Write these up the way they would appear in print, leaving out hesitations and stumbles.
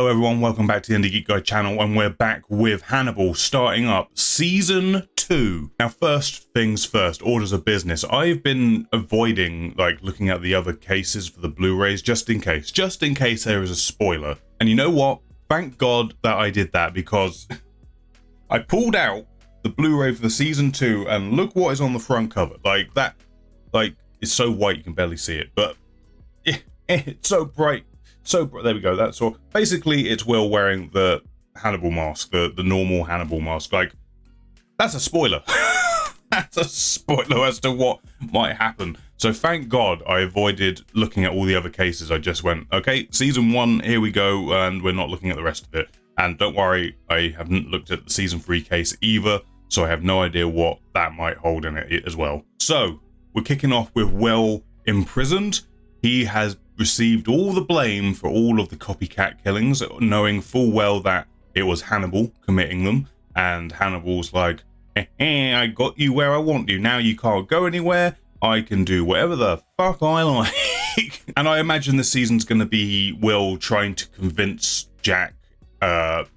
Hello everyone, welcome back to the IndieGeekGuy channel, and we're back with Hannibal, starting up Season 2. Now first things first, orders of business. I've been avoiding looking at the other cases for the Blu-rays just in case there is a spoiler. And you know what? Thank God that I did that, because I pulled out the Blu-ray for the Season 2 and look what is on the front cover. It's so white you can barely see it, but it's so bright. So there we go. That's all. Basically, it's Will wearing the Hannibal mask, the normal Hannibal mask. That's a spoiler. That's a spoiler as to what might happen. So thank God I avoided looking at all the other cases. I just went, okay, Season 1, here we go, and we're not looking at the rest of it. And don't worry, I haven't looked at the Season 3 case either, so I have no idea what that might hold in it as well. So we're kicking off with Will imprisoned. He has received all the blame for all of the copycat killings, knowing full well that it was Hannibal committing them. And Hannibal's like, I got you where I want you. Now you can't go anywhere. I can do whatever the fuck I like. And I imagine this season's going to be Will trying to convince Jack, Dr.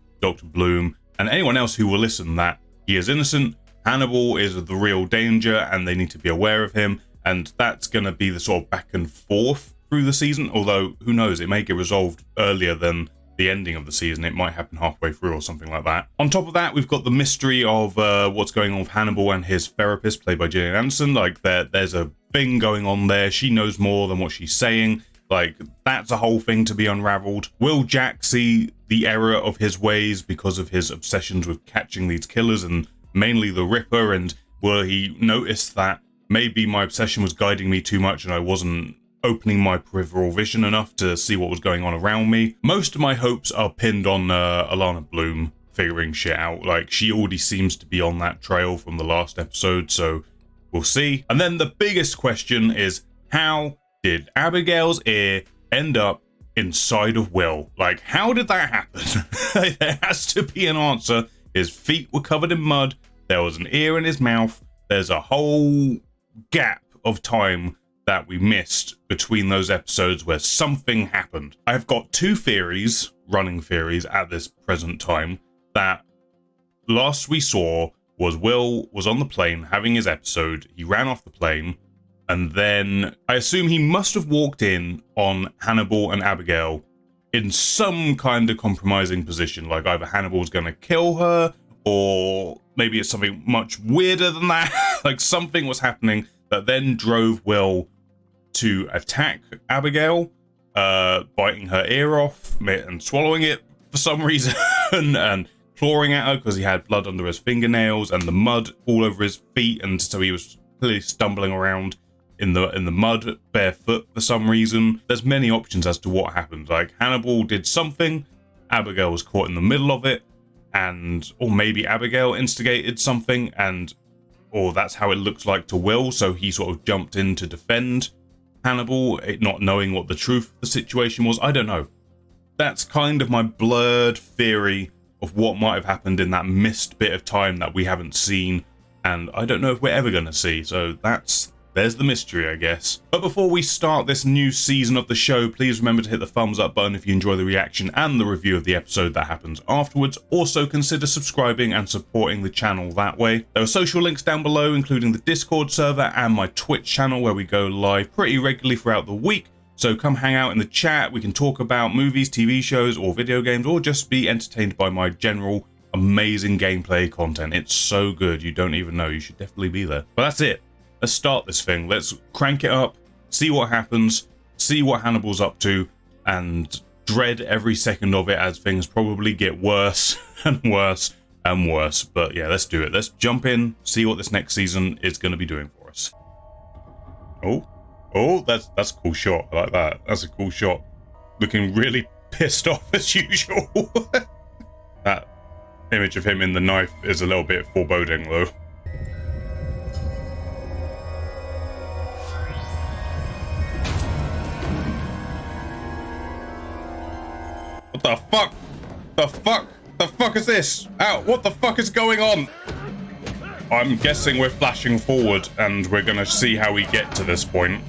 Bloom, and anyone else who will listen that he is innocent. Hannibal is the real danger and they need to be aware of him. And that's going to be the sort of back and forth through the season, although who knows, it may get resolved earlier than the ending of the season. It might happen halfway through or something like that. On top of that, we've got the mystery of what's going on with Hannibal and his therapist, played by Gillian Anderson. There's a thing going on there. She knows more than what she's saying. That's a whole thing to be unraveled. Will Jack see the error of his ways because of his obsessions with catching these killers, and mainly the Ripper? And will he notice that maybe my obsession was guiding me too much and I wasn't opening my peripheral vision enough to see what was going on around me? Most of my hopes are pinned on Alana Bloom figuring shit out. She already seems to be on that trail from the last episode, so we'll see. And then the biggest question is, how did Abigail's ear end up inside of Will? How did that happen? There has to be an answer. His feet were covered in mud. There was an ear in his mouth. There's a whole gap of time that we missed between those episodes where something happened. I've got two theories, running theories at this present time, that last we saw was Will was on the plane having his episode. He ran off the plane, and then I assume he must have walked in on Hannibal and Abigail in some kind of compromising position. Either Hannibal's going to kill her, or maybe it's something much weirder than that. Something was happening that then drove Will to attack Abigail, biting her ear off and swallowing it for some reason, and clawing at her because he had blood under his fingernails and the mud all over his feet, and so he was clearly stumbling around in the mud barefoot for some reason. There's many options as to what happened. Hannibal did something, Abigail was caught in the middle of it, or maybe Abigail instigated something, or that's how it looks like to Will, so he sort of jumped in to defend Hannibal, not knowing what the truth of the situation was. I don't know. That's kind of my blurred theory of what might have happened in that missed bit of time that we haven't seen, and I don't know if we're ever going to see, so there's the mystery, I guess. But before we start this new season of the show, please remember to hit the thumbs up button if you enjoy the reaction and the review of the episode that happens afterwards. Also, consider subscribing and supporting the channel that way. There are social links down below, including the Discord server and my Twitch channel, where we go live pretty regularly throughout the week. So come hang out in the chat. We can talk about movies, TV shows, or video games, or just be entertained by my general amazing gameplay content. It's so good, you don't even know. You should definitely be there. But that's it. Let's start this thing. Let's crank it up, see what happens, see what Hannibal's up to, and dread every second of it as things probably get worse and worse and worse. But yeah, let's do it. Let's jump in, see what this next season is going to be doing for us. Oh, that's a cool shot. I like that. That's a cool shot. Looking really pissed off as usual. That image of him in the knife is a little bit foreboding though. What the fuck? The fuck is this? Ow, what the fuck is going on? I'm guessing we're flashing forward and we're gonna see how we get to this point.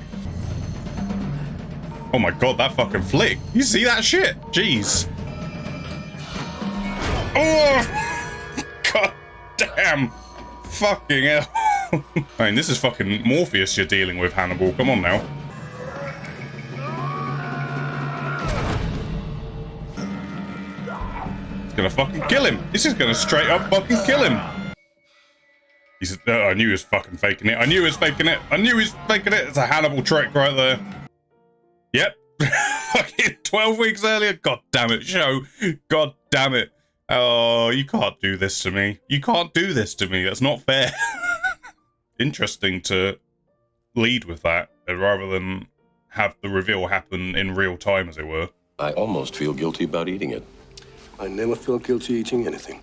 Oh my god, that fucking flick. You see that shit? Jeez. Oh! God damn! Fucking hell. I mean, this is fucking Morpheus you're dealing with, Hannibal. Come on now. He's gonna fucking kill him. This is gonna straight up fucking kill him. He said, oh, I knew he was fucking faking it. I knew he was faking it. I knew he was faking it. It's a Hannibal trick right there. Yep. Fucking 12 weeks earlier. God damn it, show. God damn it. Oh, you can't do this to me. You can't do this to me. That's not fair. Interesting to lead with that rather than have the reveal happen in real time, as it were. I almost feel guilty about eating it. I never feel guilty eating anything.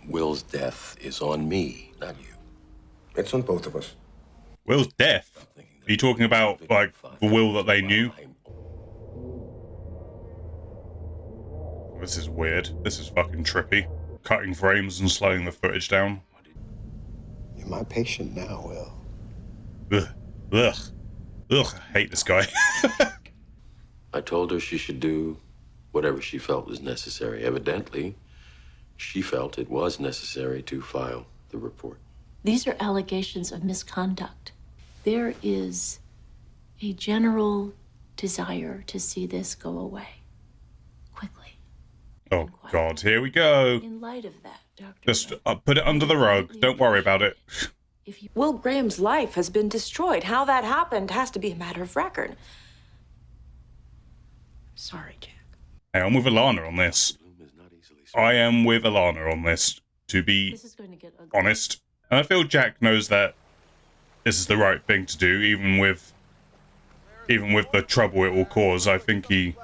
Will's death is on me, not you. It's on both of us. Will's death? Are you talking about, like, the Will that they knew? This is weird. This is fucking trippy. Cutting frames and slowing the footage down. You're my patient now, Will. Ugh. Ugh. Ugh. I hate this guy. I told her she should do whatever she felt was necessary. Evidently, she felt it was necessary to file the report. These are allegations of misconduct. There is a general desire to see this go away quickly. Oh, God, here we go. In light of that, Dr. Just put it under the rug. Don't worry about it. Will Graham's life has been destroyed. How that happened has to be a matter of record. Sorry, Jack. Hey, I'm with Alana on this. I am with Alana on this, to be honest. And I feel Jack knows that this is the right thing to do, even with the trouble it will cause. I think he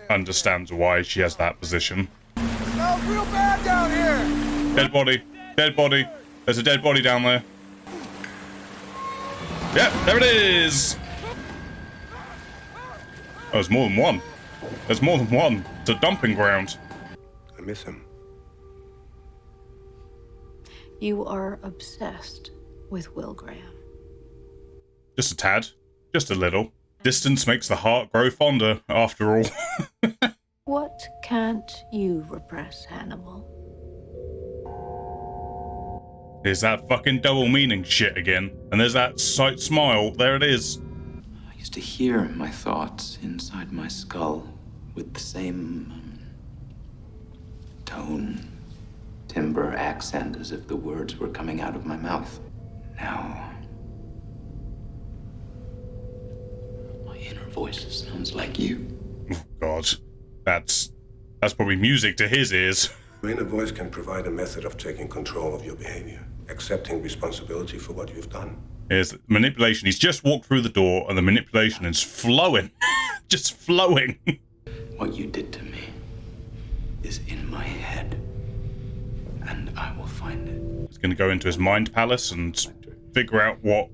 understands why she has that position. Smells real bad down here. Dead body. Dead body. There's a dead body down there. Yep, there it is. Oh, there's more than one. There's more than one. It's a dumping ground. I miss him. You are obsessed with Will Graham. Just a tad. Just a little. Distance makes the heart grow fonder, after all. What can't you repress, Hannibal? There's that fucking double meaning shit again. And there's that sight smile. There it is. I used to hear my thoughts inside my skull with the same tone, timbre, accent as if the words were coming out of my mouth. Now, my inner voice sounds like you. Oh, God. That's probably music to his ears. Your inner voice can provide a method of taking control of your behavior, accepting responsibility for what you've done. Here's manipulation. He's just walked through the door and the manipulation is flowing. Just flowing. What you did to me is in my head, and I will find it. He's going to go into his mind palace and figure out what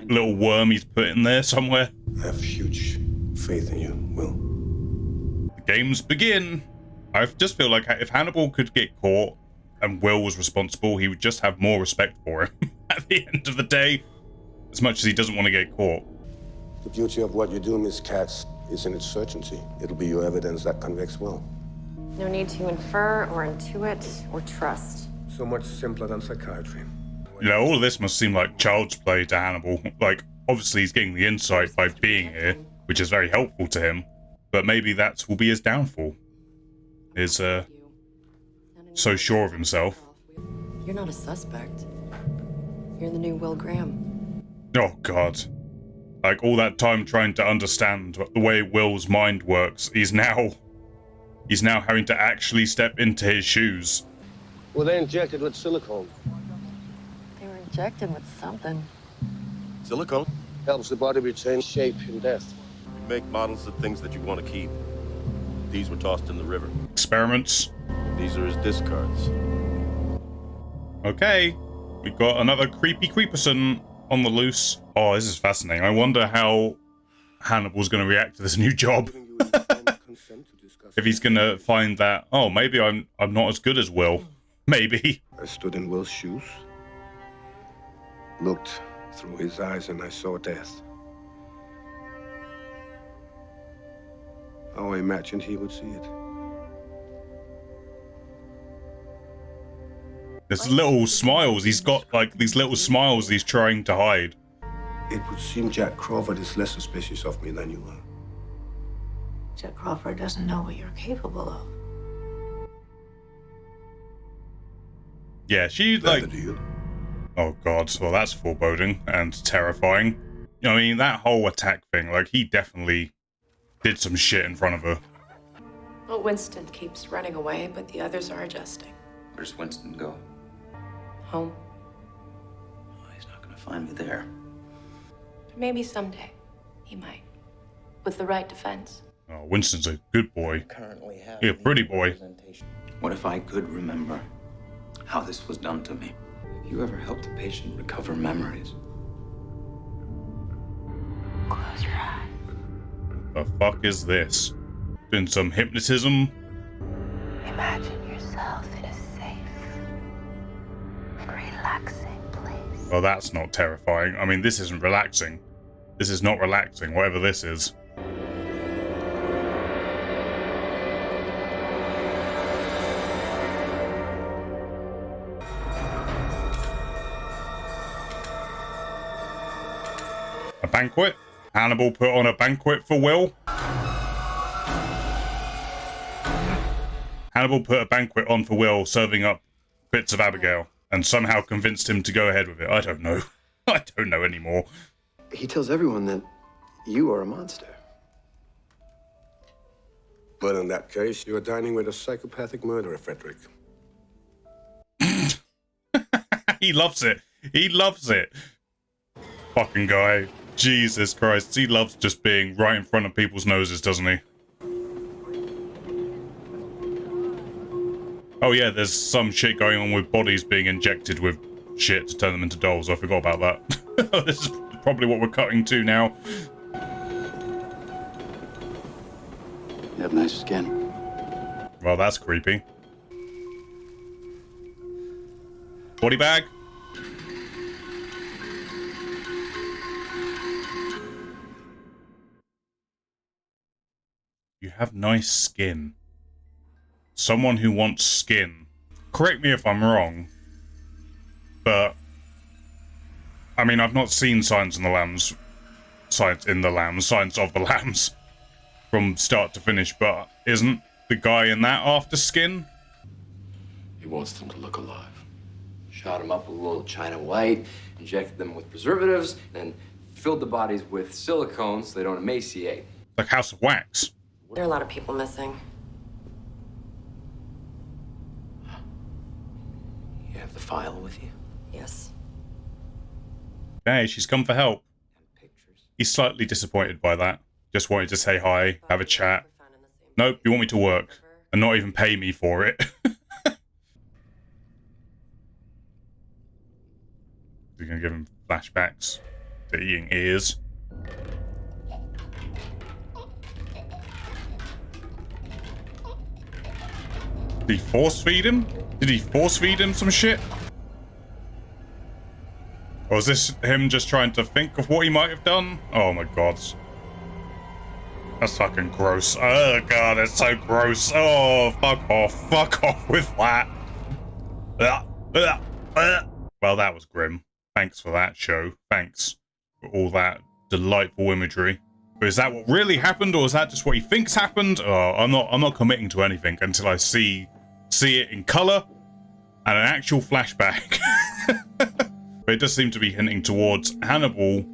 little worm he's put in there somewhere. I have huge faith in you, Will. The games begin. I just feel like if Hannibal could get caught and Will was responsible, he would just have more respect for him at the end of the day, as much as he doesn't want to get caught. The beauty of what you do, Miss Katz, is in its certainty. It'll be your evidence that convicts Will. No need to infer or intuit or trust. So much simpler than psychiatry. You know, all of this must seem like child's play to Hannibal. Like, obviously he's getting the insight by being here, which is very helpful to him, but maybe that will be his downfall. Is so sure of himself. You're not a suspect. You're the new Will Graham. Oh, God. Like, all that time trying to understand the way Will's mind works, he's now having to actually step into his shoes. Well, they injected with silicone. They were injected with something. Silicone? Helps the body retain shape in death. You make models of things that you want to keep. These were tossed in the river. Experiments. These are his discards. Okay. We've got another creepy creeperson on the loose. Oh, this is fascinating. I wonder how Hannibal's going to react to this new job. If he's going to find that, oh, maybe I'm not as good as Will. Maybe. I stood in Will's shoes, looked through his eyes, and I saw death. How I imagined he would see it. There's little smiles. He's got like these little smiles he's trying to hide. It would seem Jack Crawford is less suspicious of me than you are. Jack Crawford doesn't know what you're capable of. Yeah, she's That like, the deal? oh god, well that's foreboding and terrifying. You know, I mean, that whole attack thing, like he definitely did some shit in front of her. Well, Winston keeps running away, but the others are adjusting. Where's Winston go? Home. Well, he's not gonna find me there. Maybe someday he might, with the right defense. Oh, Winston's a good boy. Currently have Yeah, pretty boy. What if I could remember how this was done to me? Have you ever helped a patient recover memories? Close your eyes. The fuck is this? Doing some hypnotism? Imagine yourself in a safe and relaxing place. Well, that's not terrifying. I mean, this isn't relaxing. This is not relaxing, whatever this is. A banquet? Hannibal put on a banquet for Will? Hannibal put a banquet on for Will, serving up bits of Abigail, and somehow convinced him to go ahead with it. I don't know. I don't know anymore. He tells everyone that you are a monster. Well, in that case, you are dining with a psychopathic murderer, Frederick. He loves it. He loves it. Fucking guy. Jesus Christ. He loves just being right in front of people's noses, doesn't he? Oh yeah, there's some shit going on with bodies being injected with shit to turn them into dolls. I forgot about that. This is probably what we're cutting to now. You have nice skin. Well, that's creepy. Body bag? You have nice skin. Someone who wants skin. Correct me if I'm wrong, but I mean, I've not seen Silence of the Lambs from start to finish, but isn't the guy in that after skin? He wants them to look alive. Shot them up with a little China white, injected them with preservatives, then filled the bodies with silicone so they don't emaciate. Like House of Wax. There are a lot of people missing. You have the file with you? Yes. Hey, she's come for help. Pictures. He's slightly disappointed by that. Just wanted to say hi, have a chat. Nope, you want me to work and not even pay me for it. You're gonna give him flashbacks to eating ears. Did he force feed him? Did he force feed him some shit? Or is this him just trying to think of what he might have done? Oh my god. That's fucking gross. Oh god, it's so gross. Oh, fuck off. Fuck off with that. Well, that was grim. Thanks for that, show. Thanks for all that delightful imagery. But is that what really happened, or is that just what he thinks happened? Oh, I'm not committing to anything until I see it in color and an actual flashback. But it does seem to be hinting towards Hannibal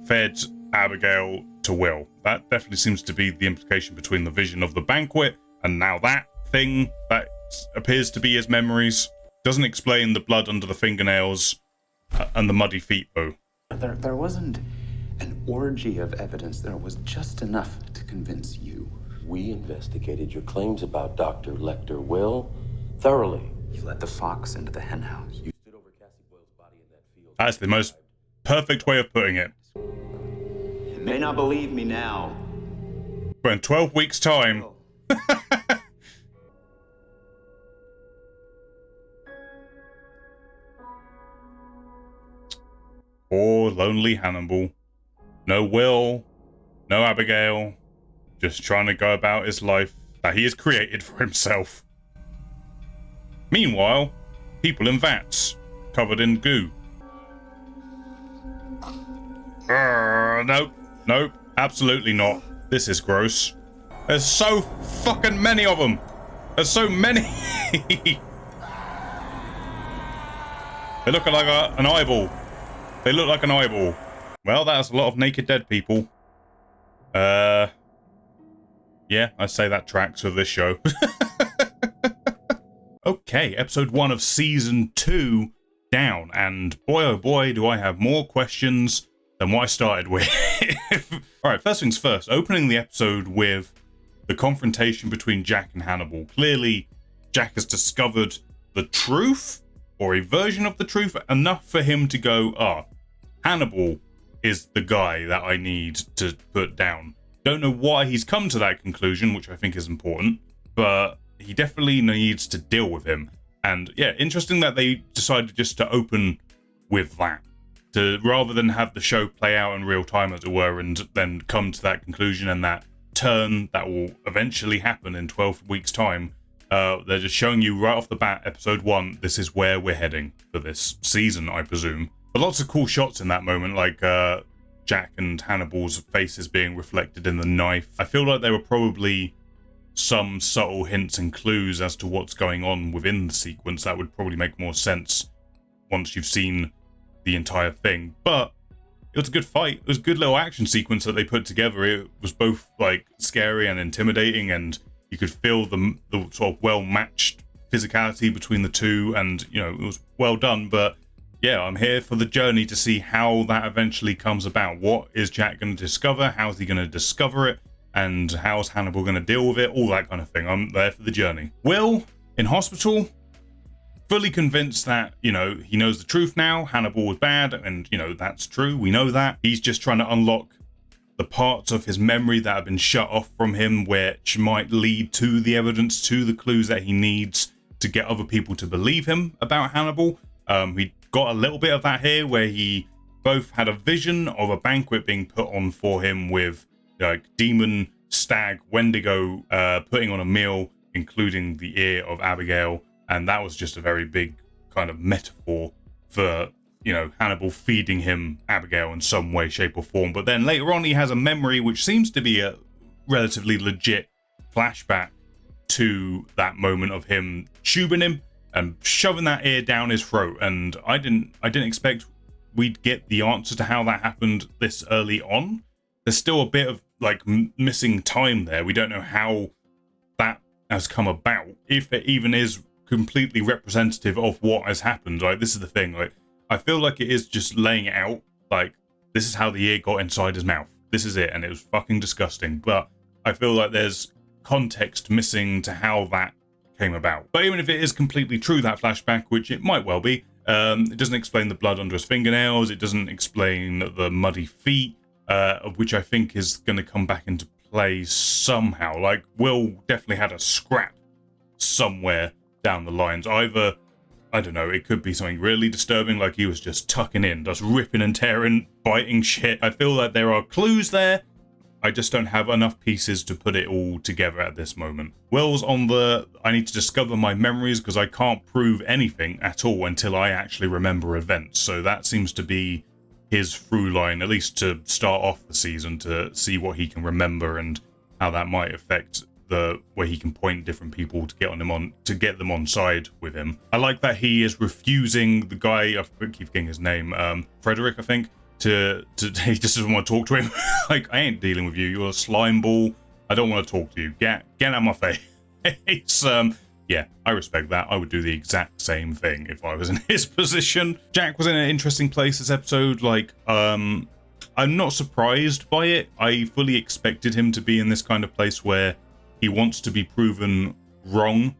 fed Abigail to Will. That definitely seems to be the implication between the vision of the banquet and now that thing that appears to be his memories. Doesn't explain the blood under the fingernails and the muddy feet, though. There wasn't an orgy of evidence. There was just enough to convince you. We investigated your claims about Dr. Lecter Will thoroughly. You let the fox into the henhouse. You stood over Cassie Boyle's body in that field. That's the most perfect way of putting it. You may not believe me now. But in 12 weeks' time... Poor, lonely Hannibal. No Will. No Abigail. just trying to go about his life that he has created for himself. Meanwhile, people in vats, covered in goo. Nope, absolutely not. This is gross. There's so fucking many of them. There's so many. They look like an eyeball. They look like an eyeball. Well, that's a lot of naked dead people. Yeah, I'd say that tracks with this show. Okay, episode 1 of season 2 down, and boy oh boy do I have more questions than what I started with. Alright, first things first, opening the episode with the confrontation between Jack and Hannibal. Clearly, Jack has discovered the truth, or a version of the truth, enough for him to go, Hannibal is the guy that I need to put down. Don't know why he's come to that conclusion, which I think is important, but he definitely needs to deal with him. And yeah, interesting that they decided just to open with that, to rather than have the show play out in real time, as it were, and then come to that conclusion and that turn that will eventually happen in 12 weeks time. They're just showing you right off the bat, episode 1, this is where we're heading for this season, I presume. But lots of cool shots in that moment, like Jack and Hannibal's faces being reflected in the knife. I feel like there were probably some subtle hints and clues as to what's going on within the sequence that would probably make more sense once you've seen the entire thing. But it was a good fight. It was a good little action sequence that they put together. It was both like scary and intimidating, and you could feel the sort of well-matched physicality between the two, and you know, it was well done. But yeah, I'm here for the journey to see how that eventually comes about. What is Jack going to discover? How's he going to discover it? And how's Hannibal going to deal with it? All that kind of thing. I'm there for the journey. Will, in hospital, fully convinced that, you know, he knows the truth now. Hannibal was bad, and, you know, that's true. We know that. He's just trying to unlock the parts of his memory that have been shut off from him, which might lead to the evidence, to the clues that he needs to get other people to believe him about Hannibal. We got a little bit of that here, where he both had a vision of a banquet being put on for him with like demon stag Wendigo putting on a meal, including the ear of Abigail, and that was just a very big kind of metaphor for, you know, Hannibal feeding him Abigail in some way, shape or form. But then later on he has a memory which seems to be a relatively legit flashback to that moment of him tubing him and shoving that ear down his throat, and I didn't expect we'd get the answer to how that happened this early on. There's still a bit of like missing time there. We don't know how that has come about, if it even is completely representative of what has happened. Like, this is the thing, like, I feel like it is just laying it out, like, this is how the ear got inside his mouth. This is it, and it was fucking disgusting. But I feel like there's context missing to how that came about. But even if it is completely true, that flashback, which it might well be, it doesn't explain the blood under his fingernails. It doesn't explain the muddy feet, of which I think is going to come back into play somehow. Like, Will definitely had a scrap somewhere down the lines. Either, I don't know, it could be something really disturbing, like he was just tucking in, just ripping and tearing, biting shit. I feel like there are clues there. I just don't have enough pieces to put it all together at this moment. Will's on the, I need to discover my memories because I can't prove anything at all until I actually remember events. So that seems to be his through line, at least to start off the season, to see what he can remember and how that might affect the way he can point different people to get them on side with him. I like that he is refusing the guy, I keep forgetting his name, Frederick, I think, to he just doesn't want to talk to him. Like, I ain't dealing with you. You're a slime ball. I don't want to talk to you. Get out of my face. Yeah, I respect that. I would do the exact same thing if I was in his position. Jack was in an interesting place this episode. Like, I'm not surprised by it. I fully expected him to be in this kind of place where he wants to be proven wrong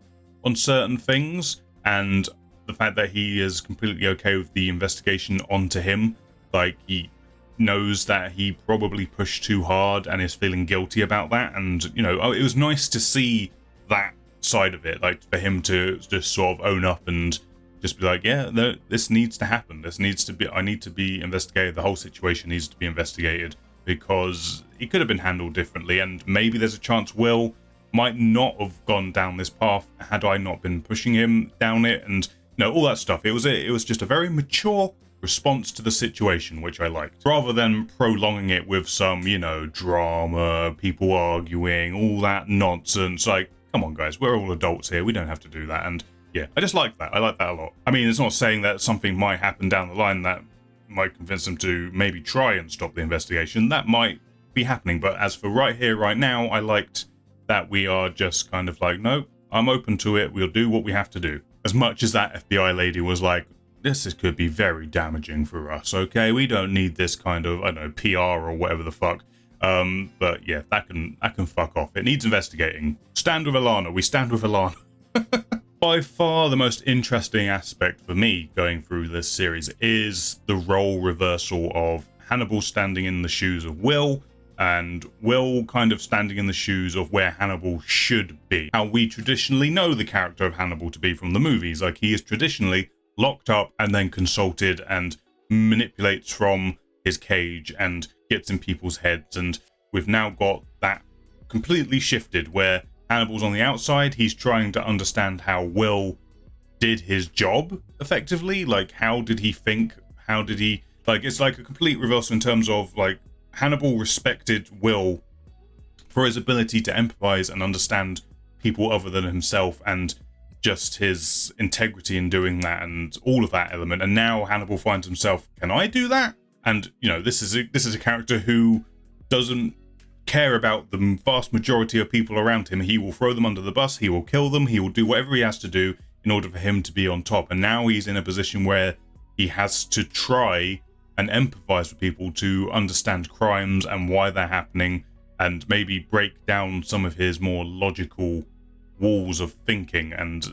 on certain things, and the fact that he is completely okay with the investigation onto him, like, he knows that he probably pushed too hard and is feeling guilty about that. And, you know, it was nice to see that side of it, like, for him to just sort of own up and just be like, yeah, no, this needs to happen. This needs to be, I need to be investigated. The whole situation needs to be investigated. because it could have been handled differently, and maybe there's a chance Will might not have gone down this path had I not been pushing him down it, and all that stuff. It was just a very mature response to the situation, which I liked, rather than prolonging it with some, drama, people arguing, all that nonsense. Like, come on, guys, we're all adults here. We don't have to do that. And yeah, I just like that. I like that a lot. I mean, it's not saying that something might happen down the line that might convince them to maybe try and stop the investigation. That might be happening. But as for right here, right now, I liked that we are just kind of like, no, I'm open to it. We'll do what we have to do. As much as that FBI lady was like, this could be very damaging for us, okay? We don't need this kind of, I don't know, PR or whatever the fuck. But yeah, that can fuck off. It needs investigating. Stand with Alana. We stand with Alana. By far the most interesting aspect for me going through this series is the role reversal of Hannibal standing in the shoes of Will, and Will kind of standing in the shoes of where Hannibal should be. How we traditionally know the character of Hannibal to be from the movies. Like, he is traditionally locked up and then consulted and manipulates from his cage and gets in people's heads, and we've now got that completely shifted where Hannibal's on the outside. He's trying to understand how Will did his job effectively. Like, how did he think? How did he, like, it's like a complete reversal in terms of, like, Hannibal respected Will for his ability to empathize and understand people other than himself, and just his integrity in doing that and all of that element. And now Hannibal finds himself, can I do that? And this is a character who doesn't care about the vast majority of people around him. He will throw them under the bus, he will kill them, he will do whatever he has to do in order for him to be on top. And now he's in a position where he has to try and empathize with people to understand crimes and why they're happening, and maybe break down some of his more logical walls of thinking. And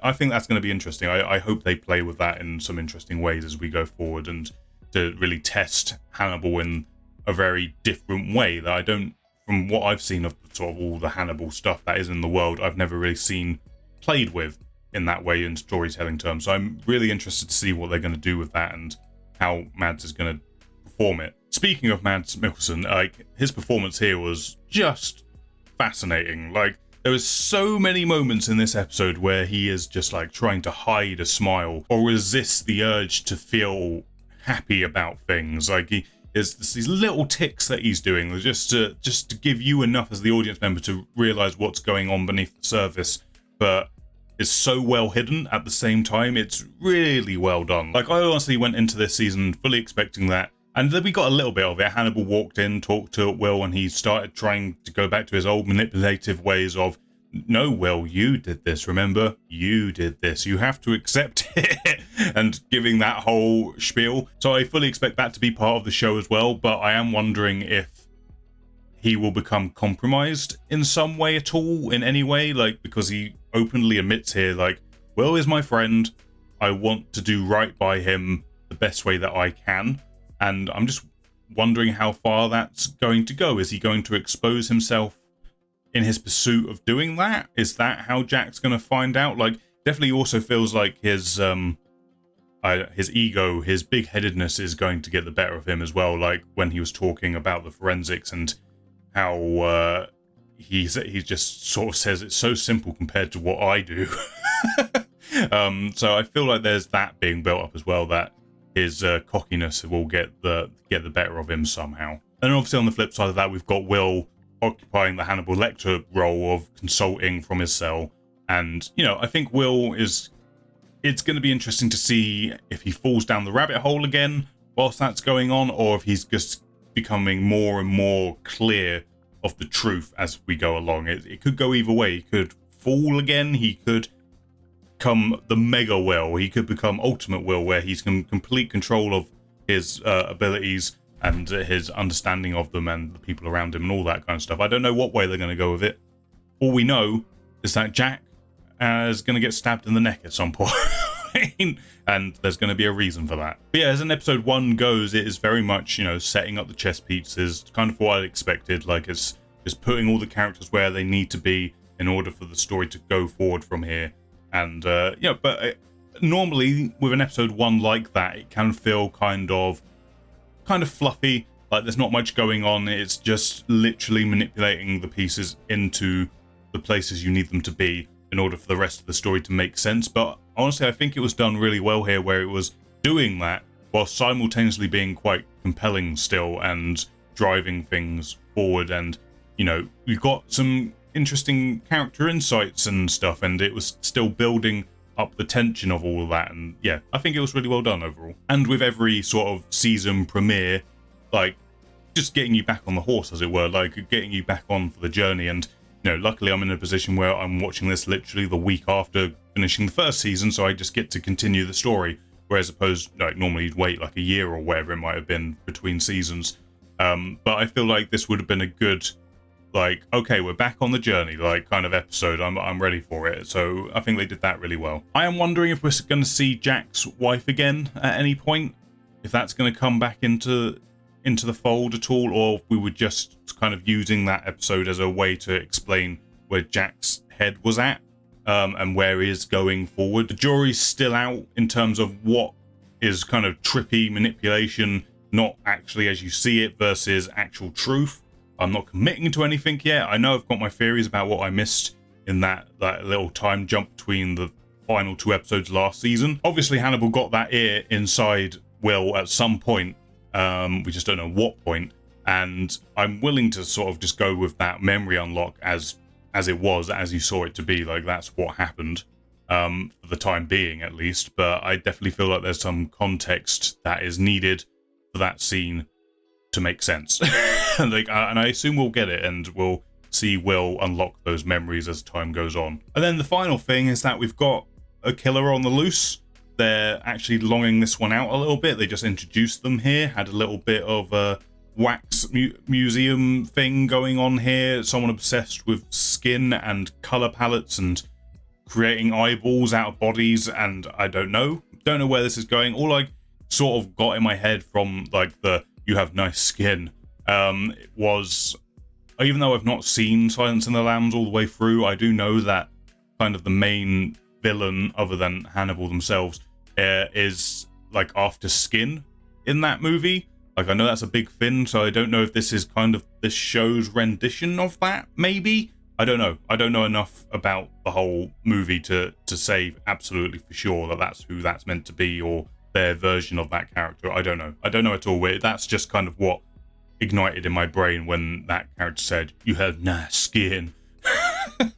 I think that's going to be interesting. I hope they play with that in some interesting ways as we go forward, and to really test Hannibal in a very different way that I don't, from what I've seen of sort of all the Hannibal stuff that is in the world, I've never really seen played with in that way in storytelling terms. So I'm really interested to see what they're going to do with that and how Mads is going to perform it. Speaking of Mads Mikkelsen, like, his performance here was just fascinating. Like, there was so many moments in this episode where he is just like trying to hide a smile or resist the urge to feel happy about things. Like, there's these little ticks that he's doing just to give you enough as the audience member to realize what's going on beneath the surface, but it's so well hidden at the same time. It's really well done. Like, I honestly went into this season fully expecting that, and then we got a little bit of it. Hannibal walked in, talked to Will, and he started trying to go back to his old manipulative ways of, no, Will, you did this, remember? You did this. You have to accept it. And giving that whole spiel. So I fully expect that to be part of the show as well, but I am wondering if he will become compromised in some way at all, in any way, like, because he openly admits here, like, Will is my friend. I want to do right by him the best way that I can. And I'm just wondering how far that's going to go. Is he going to expose himself in his pursuit of doing that? Is that how Jack's going to find out? Like, definitely also feels like his ego, his big-headedness is going to get the better of him as well. Like, when he was talking about the forensics and how he just sort of says it's so simple compared to what I do. So I feel like there's that being built up as well, that his cockiness will get the better of him somehow. And obviously on the flip side of that, we've got Will occupying the Hannibal Lecter role of consulting from his cell. And, I think Will it's going to be interesting to see if he falls down the rabbit hole again whilst that's going on, or if he's just becoming more and more clear of the truth as we go along. It could go either way. He could fall again. He could become the Mega Will. He could become Ultimate Will, where he's in complete control of his abilities and his understanding of them and the people around him and all that kind of stuff. I don't know what way they're going to go with it. All we know is that Jack is going to get stabbed in the neck at some point. And there's going to be a reason for that. But yeah, as an episode 1 goes, it is very much, setting up the chess pieces, kind of what I expected. Like, it's just putting all the characters where they need to be in order for the story to go forward from here. And, normally with an episode 1 like that, it can feel kind of fluffy, Like, there's not much going on. It's just literally manipulating the pieces into the places you need them to be in order for the rest of the story to make sense. But honestly, I think it was done really well here, where it was doing that while simultaneously being quite compelling still and driving things forward. And, you know, we got some interesting character insights and stuff, and it was still building up the tension of all of that. And yeah, I think it was really well done overall. And with every sort of season premiere, like, just getting you back on the horse, as it were, like getting you back on for the journey. And, you know, luckily I'm in a position where I'm watching this literally the week after finishing the first season, so I just get to continue the story. Whereas opposed, like, normally you'd wait like a year or whatever it might have been between seasons. But I feel like this would have been a good, like, okay, we're back on the journey, like, kind of episode. I'm ready for it. So I think they did that really well. I am wondering if we're going to see Jack's wife again at any point, if that's going to come back into the fold at all, or if we were just kind of using that episode as a way to explain where Jack's head was at, and where he is going forward. The jury's still out in terms of what is kind of trippy manipulation, not actually as you see it, versus actual truth. I'm not committing to anything yet. I know I've got my theories about what I missed in that little time jump between the final 2 episodes last season. Obviously, Hannibal got that ear inside Will at some point. We just don't know what point. And I'm willing to sort of just go with that memory unlock as it was, as you saw it to be. Like, that's what happened, for the time being at least. But I definitely feel like there's some context that is needed for that scene to make sense. And I assume we'll get it, and we'll see Will unlock those memories as time goes on. And then the final thing is that we've got a killer on the loose. They're actually longing this one out a little bit. They just introduced them here, had a little bit of a wax museum thing going on here. Someone obsessed with skin and color palettes and creating eyeballs out of bodies, and I don't know where this is going. All I sort of got in my head from, like, the "you have nice skin" was, even though I've not seen Silence of the Lambs all the way through, I do know that kind of the main villain, other than Hannibal themselves, is like after skin in that movie. Like, I know that's a big thing, so I don't know if this is kind of this show's rendition of that, maybe? I don't know. I don't know enough about the whole movie to say absolutely for sure that that's who that's meant to be, or their version of that character. I don't know. I don't know at all. That's just kind of what ignited in my brain when that character said, "You have nice skin."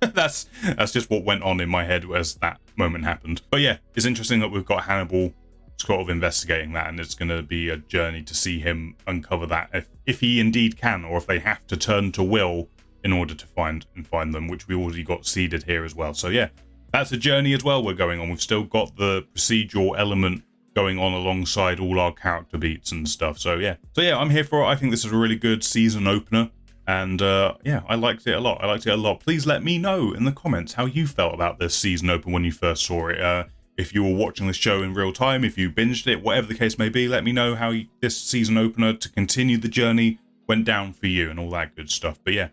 That's just what went on in my head as that moment happened. But yeah, it's interesting that we've got Hannibal sort of investigating that, and it's going to be a journey to see him uncover that, if he indeed can, or if they have to turn to Will in order to find them, which we already got seeded here as well. So yeah, that's a journey as well we're going on. We've still got the procedural element going on alongside all our character beats and stuff. So yeah, I'm here for it. I think this is a really good season opener. And yeah, I liked it a lot. Please let me know in the comments how you felt about this season open when you first saw it. If you were watching the show in real time, if you binged it, whatever the case may be, let me know how this season opener to continue the journey went down for you and all that good stuff. But yeah,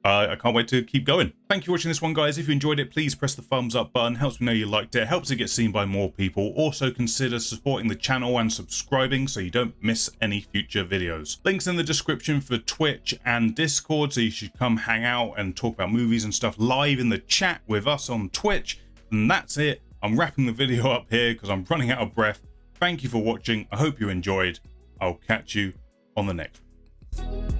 I can't wait to keep going. Thank you for watching this one, guys. If you enjoyed it, please press the thumbs up button. Helps me know you liked it. Helps it get seen by more people. Also consider supporting the channel and subscribing so you don't miss any future videos. Links in the description for Twitch and Discord, so you should come hang out and talk about movies and stuff live in the chat with us on Twitch. And that's it. I'm wrapping the video up here because I'm running out of breath. Thank you for watching. I hope you enjoyed. I'll catch you on the next one.